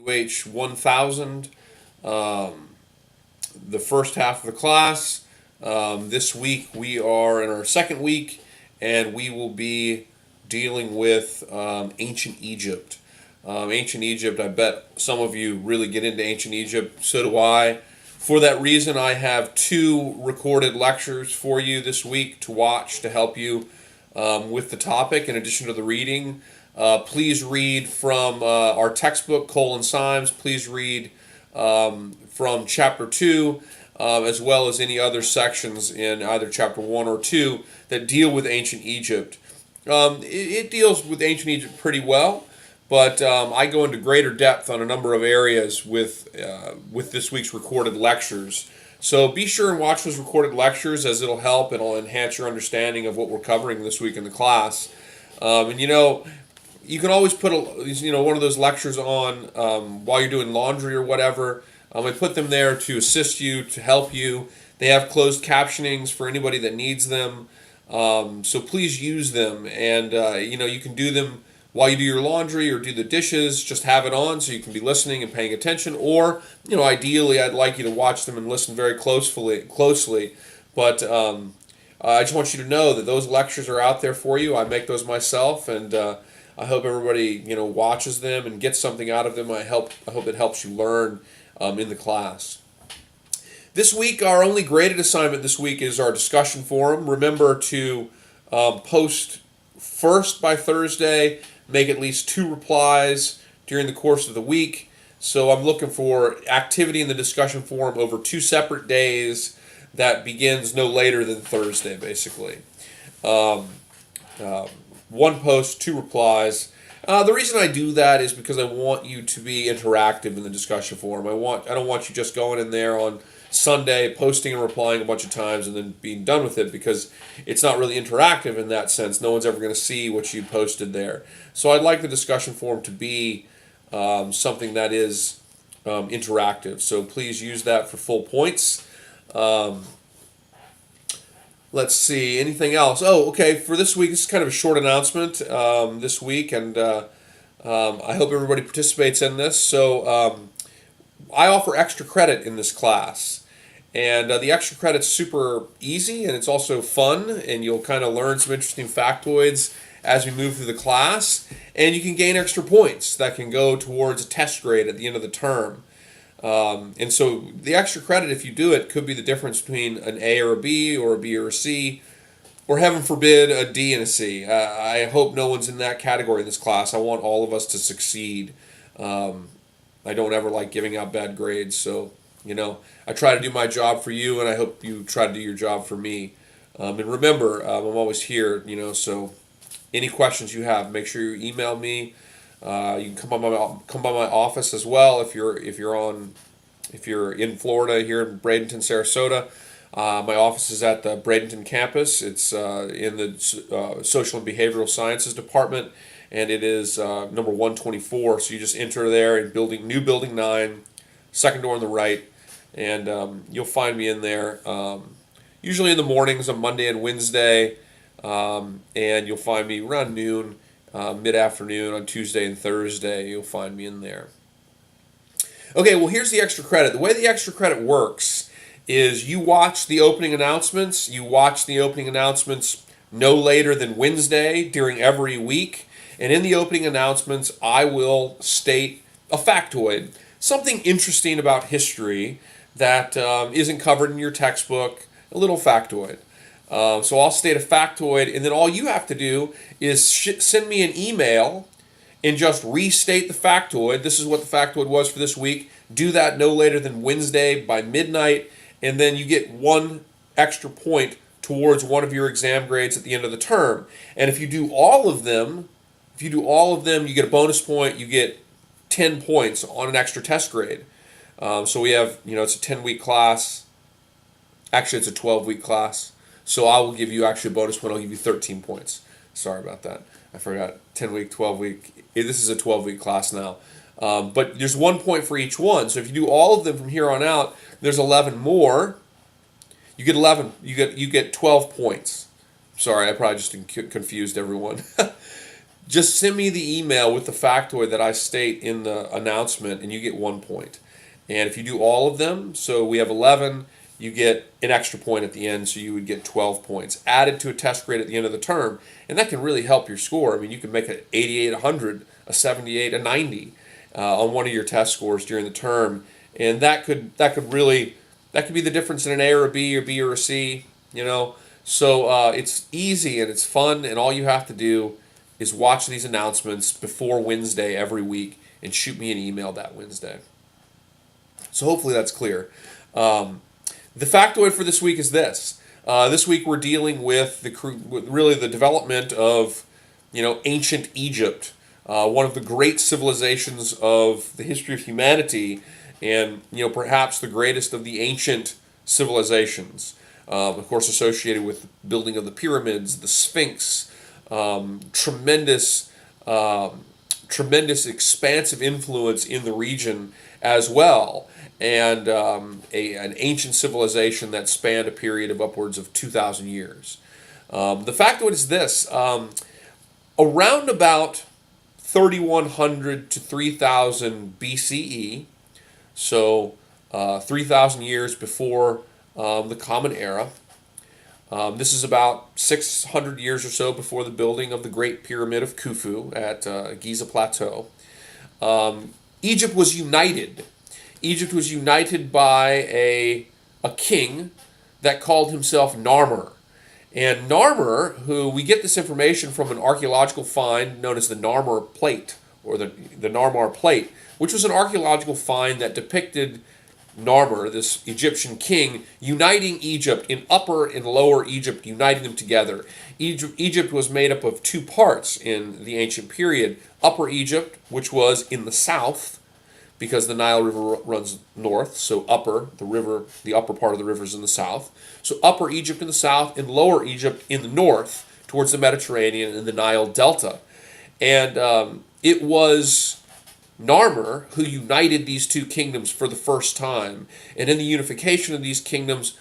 EUH 1000, the first half of the class. This week we are in our second week, and we will be dealing with ancient Egypt. Ancient Egypt, I bet some of you really get into ancient Egypt. So do I. For that reason, I have 2 recorded lectures for you this week to watch to help you with the topic, in addition to the reading. Please read from our textbook, Cole and Symes. Please read from Chapter 2, as well as any other sections in either Chapter 1 or 2 that deal with ancient Egypt. It deals with ancient Egypt pretty well, but I go into greater depth on a number of areas with this week's recorded lectures. So be sure and watch those recorded lectures, as it'll help and it'll enhance your understanding of what we're covering this week in the class. And you can always put one of those lectures on while you're doing laundry or whatever. I put them there to assist you, to help you. They have closed captionings for anybody that needs them. So please use them, and you can do them while you do your laundry or do the dishes. Just have it on so you can be listening and paying attention. Or ideally, I'd like you to watch them and listen very closely. But I just want you to know that those lectures are out there for you. I make those myself, and I hope everybody watches them and gets something out of them. I hope it helps you learn in the class. This week, our only graded assignment this week is our discussion forum. Remember to post first by Thursday, make at least 2 replies during the course of the week. So I'm looking for activity in the discussion forum over 2 separate days that begins no later than Thursday, basically. 1 post, 2 replies. The reason I do that is because I want you to be interactive in the discussion forum. I don't want you just going in there on Sunday, posting and replying a bunch of times and then being done with it, because it's not really interactive in that sense. No one's ever going to see what you posted there. So I'd like the discussion forum to be something that is interactive. So please use that for full points. Let's see, anything else? Oh, okay, for this week, this is kind of a short announcement this week, and I hope everybody participates in this. So I offer extra credit in this class. And the extra credit's super easy, and it's also fun, and you'll kind of learn some interesting factoids as we move through the class. And you can gain extra points that can go towards a test grade at the end of the term. And so the extra credit, if you do it, could be the difference between an A or a B, or a B or a C, or heaven forbid, a D and a C. I hope no one's in that category in this class. I want all of us to succeed. I don't ever like giving out bad grades, so I try to do my job for you, and I hope you try to do your job for me. And remember, I'm always here, so any questions you have, make sure you email me. You can come by my office as well if you're in Florida, here in Bradenton, Sarasota. My office is at the Bradenton campus. It's in the Social and Behavioral Sciences Department, and it is number 124. So you just enter there in new building 9, second door on the right, and you'll find me in there. Usually in the mornings on Monday and Wednesday, and you'll find me around noon, mid-afternoon on Tuesday and Thursday. You'll find me in there. Okay, well, here's the extra credit. The way the extra credit works is you watch the opening announcements. You watch the opening announcements no later than Wednesday during every week. And in the opening announcements, I will state a factoid, something interesting about history that isn't covered in your textbook, a little factoid. So I'll state a factoid, and then all you have to do is send me an email and just restate the factoid. This is what the factoid was for this week. Do that no later than Wednesday by midnight, and then you get 1 extra point towards one of your exam grades at the end of the term. And if you do all of them, you get a bonus point. You get 10 points on an extra test grade. So we have, it's a 10-week class. Actually, it's a 12-week class. So I will give you actually a bonus point. I'll give you 13 points. Sorry about that. I forgot. 10-week, 12-week. This is a 12-week class now. But there's 1 point for each one. So if you do all of them from here on out, there's 11 more. You get 11. You get 12 points. Sorry, I probably just confused everyone. just send me the email with the factoid that I state in the announcement, and you get 1 point. And if you do all of them, so we have 11, you get an extra point at the end, so you would get 12 points added to a test grade at the end of the term, and that can really help your score. I mean, you can make an 88, 100, a 78, a 90 on one of your test scores during the term, and that could be the difference in an A or a B or a C, you know. So it's easy and it's fun, and all you have to do is watch these announcements before Wednesday every week and shoot me an email that Wednesday. So hopefully that's clear. The factoid for this week is this. This week we're dealing with the development of, ancient Egypt, one of the great civilizations of the history of humanity, and perhaps the greatest of the ancient civilizations. Of course, associated with building of the pyramids, the Sphinx, tremendous expansive influence in the region as well, and an ancient civilization that spanned a period of upwards of 2,000 years. The factoid is this. Around about 3,100 to 3,000 BCE, so 3,000 years before the Common Era, this is about 600 years or so before the building of the Great Pyramid of Khufu at Giza Plateau. Egypt was united. Egypt was united by a king that called himself Narmer. And Narmer, who we get this information from an archaeological find known as the Narmer Plate, or the Narmer Plate, which was an archaeological find that depicted Narmer, this Egyptian king, uniting Egypt in Upper and Lower Egypt, uniting them together. Egypt was made up of two parts in the ancient period. Upper Egypt, which was in the south, because the Nile River runs north, so the upper part of the river is in the south. So Upper Egypt in the south and Lower Egypt in the north, towards the Mediterranean and the Nile Delta. And it was Narmer who united these two kingdoms for the first time. And in the unification of these kingdoms,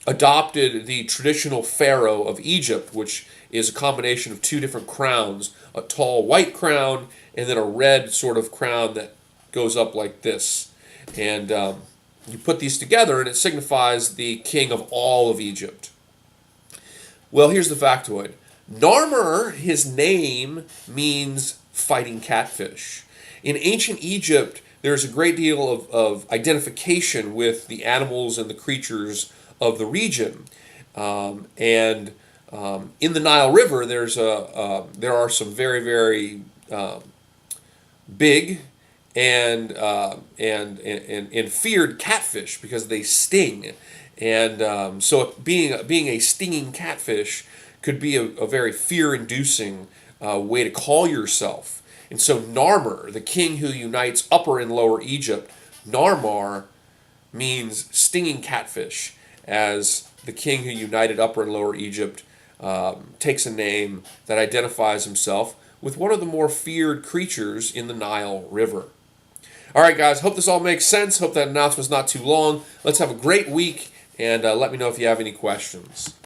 adopted the traditional pharaoh of Egypt, which is a combination of two different crowns, a tall white crown and then a red sort of crown that goes up like this. And you put these together and it signifies the king of all of Egypt. Well, here's the factoid. Narmer, his name means fighting catfish. In ancient Egypt, there's a great deal of identification with the animals and the creatures of the region. In the Nile River, there are some very, very big and feared catfish because they sting. And so being a stinging catfish could be a very fear-inducing way to call yourself. And so Narmer, the king who unites Upper and Lower Egypt, Narmer means stinging catfish, as the king who united Upper and Lower Egypt takes a name that identifies himself with one of the more feared creatures in the Nile River. All right, guys, hope this all makes sense. Hope that announcement's not too long. Let's have a great week, and let me know if you have any questions.